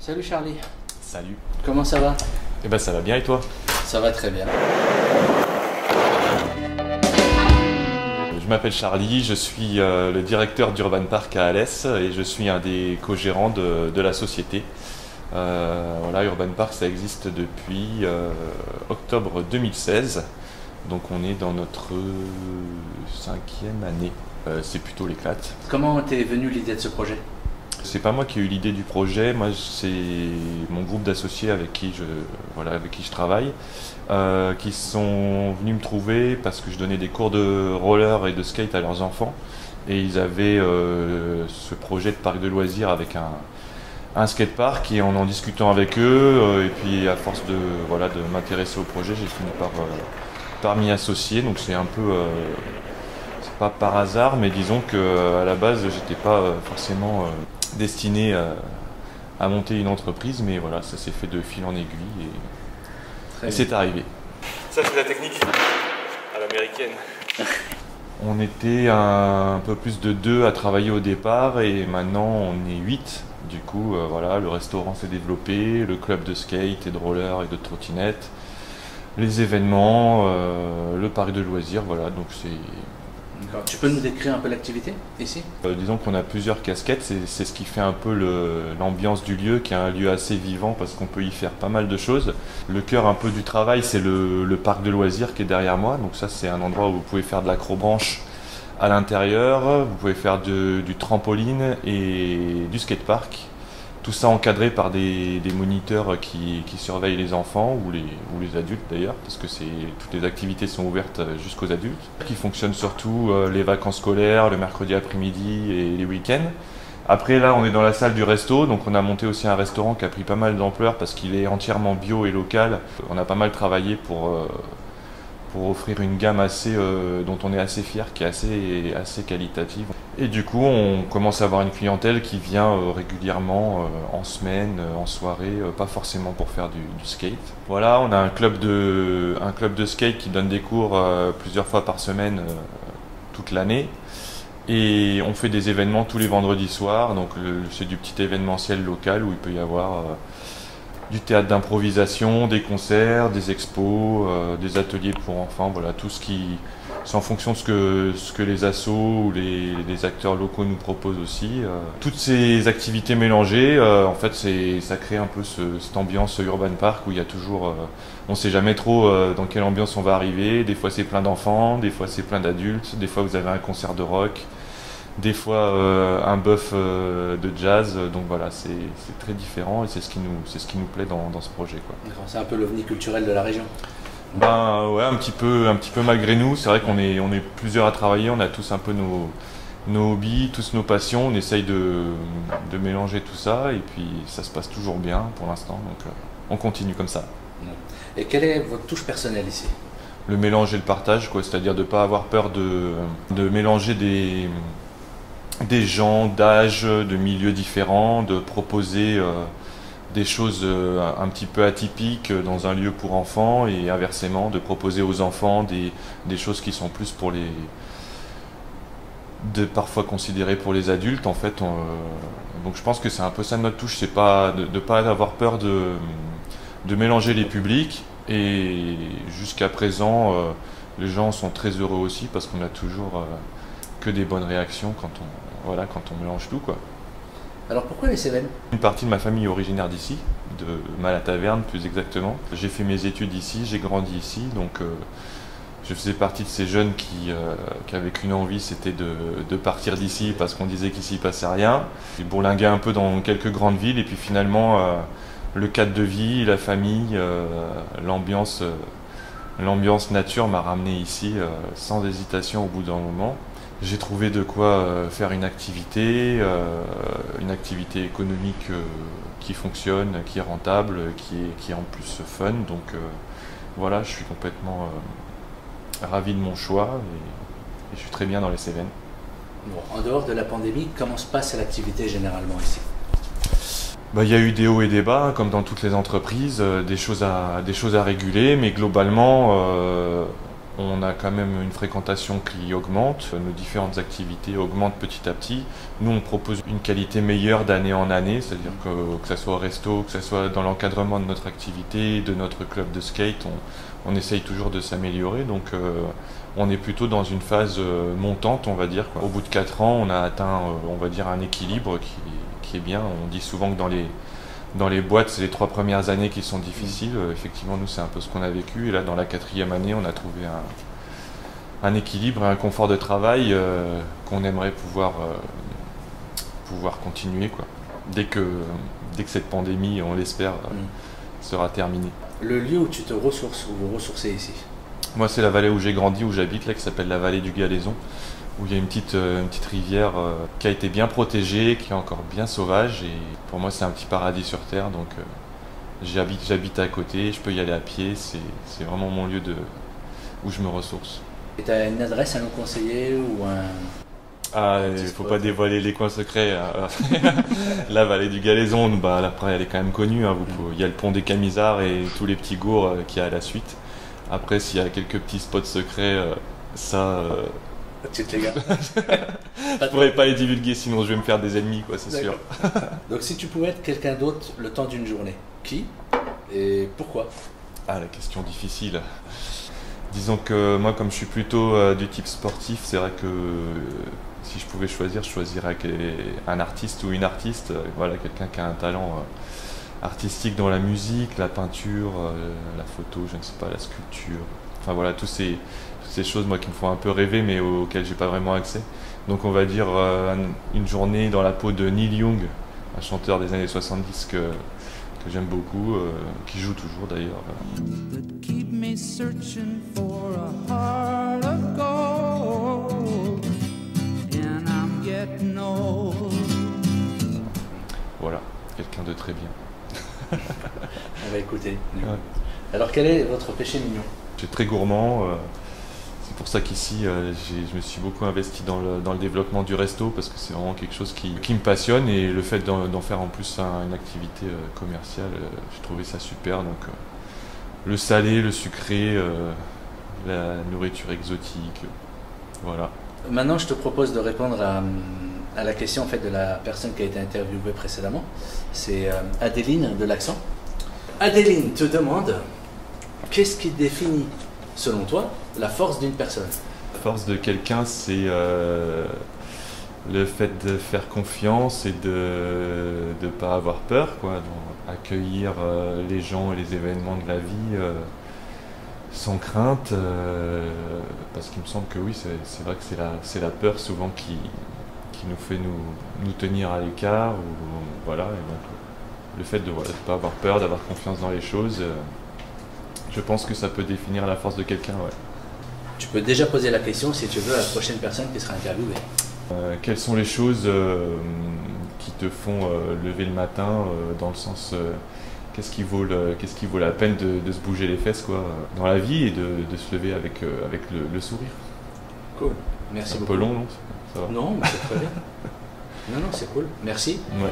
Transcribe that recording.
Salut Charlie. Salut. Comment ça va? Eh ben ça va bien et toi? Ça va très bien. Je m'appelle Charlie, je suis le directeur d'Urban Park à Alès et je suis un des co-gérants de la société. Voilà, Urban Park ça existe depuis octobre 2016, donc on est dans notre 5e année. C'est plutôt l'éclate. Comment t'es venu l'idée de ce projet? C'est pas moi qui ai eu l'idée du projet, moi c'est mon groupe d'associés avec qui je travaille, qui sont venus me trouver parce que je donnais des cours de roller et de skate à leurs enfants et ils avaient ce projet de parc de loisirs avec un skatepark et en discutant avec eux et puis à force de m'intéresser au projet, j'ai fini par m'y associer, donc c'est un peu c'est pas par hasard, mais disons que à la base j'étais pas forcément destiné à monter une entreprise, mais voilà, ça s'est fait de fil en aiguille et c'est arrivé. Ça c'est la technique à l'américaine. On était un peu plus de 2 à travailler au départ et maintenant on est 8. Du coup, voilà, le restaurant s'est développé, le club de skate et de roller et de trottinette, les événements, le parc de loisirs, voilà, donc c'est... Tu peux nous décrire un peu l'activité ici? Disons qu'on a plusieurs casquettes, c'est ce qui fait un peu l'ambiance du lieu, qui est un lieu assez vivant parce qu'on peut y faire pas mal de choses. Le cœur un peu du travail, c'est le parc de loisirs qui est derrière moi, donc ça c'est un endroit où vous pouvez faire de l'acrobranche à l'intérieur, vous pouvez faire du trampoline et du skatepark. Tout ça encadré par des moniteurs qui surveillent les enfants ou les adultes d'ailleurs, parce que toutes les activités sont ouvertes jusqu'aux adultes, qui fonctionnent surtout les vacances scolaires, le mercredi après-midi et les week-ends. Après là on est dans la salle du resto, donc on a monté aussi un restaurant qui a pris pas mal d'ampleur parce qu'il est entièrement bio et local. On a pas mal travaillé pour offrir une gamme dont on est assez fier, qui est assez qualitative. Et du coup, on commence à avoir une clientèle qui vient régulièrement en semaine, en soirée, pas forcément pour faire du skate. Voilà, on a un club de skate qui donne des cours plusieurs fois par semaine toute l'année. Et on fait des événements tous les vendredis soirs, donc c'est du petit événementiel local où il peut y avoir du théâtre d'improvisation, des concerts, des expos, des ateliers pour enfants, voilà, tout ce qui... C'est en fonction de ce que les assos ou les acteurs locaux nous proposent aussi. Toutes ces activités mélangées, en fait, ça crée un peu cette ambiance Urban Park où il y a toujours... on ne sait jamais trop dans quelle ambiance on va arriver. Des fois c'est plein d'enfants, des fois c'est plein d'adultes, des fois vous avez un concert de rock, des fois un buff de jazz, donc voilà, c'est très différent et c'est ce qui nous plaît dans ce projet, quoi. C'est un peu l'ovni culturel de la région. Ben ouais, un petit peu malgré nous, c'est vrai qu'on est plusieurs à travailler, on a tous un peu nos hobbies, tous nos passions, on essaye de mélanger tout ça et puis ça se passe toujours bien pour l'instant, donc on continue comme ça. Et quelle est votre touche personnelle ici? Le mélange et le partage, quoi, c'est-à-dire de ne pas avoir peur de mélanger des gens d'âge, de milieux différents, de proposer des choses un petit peu atypiques dans un lieu pour enfants et inversement de proposer aux enfants des choses qui sont plus pour parfois considérées pour les adultes en fait. Donc je pense que c'est un peu ça notre touche, c'est pas de pas avoir peur de mélanger les publics et jusqu'à présent les gens sont très heureux aussi parce qu'on a toujours que des bonnes réactions quand on mélange tout, quoi. Alors pourquoi les Cévennes? Une partie de ma famille est originaire d'ici, de Mal-à-Taverne plus exactement. J'ai fait mes études ici, j'ai grandi ici, donc je faisais partie de ces jeunes qui avaient qu'une envie, c'était de partir d'ici parce qu'on disait qu'ici il passait rien. J'ai bourlingué un peu dans quelques grandes villes et puis finalement le cadre de vie, la famille, l'ambiance nature m'a ramené ici sans hésitation au bout d'un moment. J'ai trouvé de quoi faire une activité économique qui fonctionne, qui est rentable, qui est en plus fun. Donc voilà, je suis complètement ravi de mon choix et je suis très bien dans les Cévennes. Bon, en dehors de la pandémie, comment se passe l'activité généralement ici? Il y a eu des hauts et des bas, hein, comme dans toutes les entreprises, des choses à réguler, mais globalement, On a quand même une fréquentation qui augmente, nos différentes activités augmentent petit à petit. Nous, on propose une qualité meilleure d'année en année, c'est-à-dire que ce soit au resto, que ce soit dans l'encadrement de notre activité, de notre club de skate, on essaye toujours de s'améliorer. Donc on est plutôt dans une phase montante, on va dire, quoi. Au bout de 4 ans, on a atteint, on va dire, un équilibre qui est bien. On dit souvent que dans les boîtes, c'est les 3 premières années qui sont difficiles. Effectivement, nous, c'est un peu ce qu'on a vécu. Et là, dans la 4e année, on a trouvé un équilibre et un confort de travail qu'on aimerait pouvoir continuer, quoi. Dès que cette pandémie, on l'espère, sera terminée. Le lieu où tu te ressources, où vous ressourcez ici? Moi, c'est la vallée où j'ai grandi, où j'habite, là, qui s'appelle la vallée du Galaison, où il y a une petite rivière qui a été bien protégée, qui est encore bien sauvage. Et pour moi, c'est un petit paradis sur Terre. Donc, j'habite à côté, je peux y aller à pied. C'est vraiment mon lieu où je me ressource. Et tu as une adresse à nous conseiller ou un... Ah, il ne faut pas dévoiler les coins secrets. La vallée du Galaison, bah, après, elle est quand même connue. Hein. Il y a le pont des Camisards et tous les petits gourds qu'il y a à la suite. Après, s'il y a quelques petits spots secrets, ça... Tu te les gars. Je pourrais pas les divulguer, sinon je vais me faire des ennemis, quoi, c'est sûr. Donc si tu pouvais être quelqu'un d'autre le temps d'une journée, qui et pourquoi? Ah, la question difficile. Disons que moi, comme je suis plutôt du type sportif, c'est vrai que si je pouvais choisir, je choisirais un artiste ou une artiste. Voilà, quelqu'un qui a un talent artistique dans la musique, la peinture, la photo, je ne sais pas, la sculpture. Enfin voilà, toutes ces choses moi qui me font un peu rêver mais auxquelles j'ai pas vraiment accès. Donc on va dire une journée dans la peau de Neil Young, un chanteur des années 70 que j'aime beaucoup, qui joue toujours d'ailleurs. Voilà, quelqu'un de très bien. On va écouter. Ouais. Alors quel est votre péché mignon? Je suis très gourmand. C'est pour ça qu'ici, je me suis beaucoup investi dans le développement du resto parce que c'est vraiment quelque chose qui me passionne et le fait d'en faire en plus une activité commerciale, j'ai trouvé ça super. Donc le salé, le sucré, la nourriture exotique, voilà. Maintenant, je te propose de répondre à la question en fait, de la personne qui a été interviewée précédemment. C'est Adéline de l'Accent. Adéline te demande, qu'est-ce qui définit, selon toi, la force d'une personne? La force de quelqu'un, c'est le fait de faire confiance et de ne pas avoir peur, quoi. Donc, accueillir les gens et les événements de la vie sans crainte, parce qu'il me semble que oui, c'est vrai que c'est la peur souvent qui nous fait nous tenir à l'écart. Voilà, et donc le fait de ne pas avoir peur, d'avoir confiance dans les choses, je pense que ça peut définir la force de quelqu'un. Ouais. Tu peux déjà poser la question, si tu veux, à la prochaine personne qui sera interviewée. Quelles sont les choses qui te font lever le matin, dans le sens qu'est-ce qui vaut la peine de se bouger les fesses, quoi, dans la vie et de se lever avec le sourire. Cool, merci beaucoup. C'est un peu long, non? Ça va. Non, mais c'est très bien. Non, c'est cool. Merci. Ouais.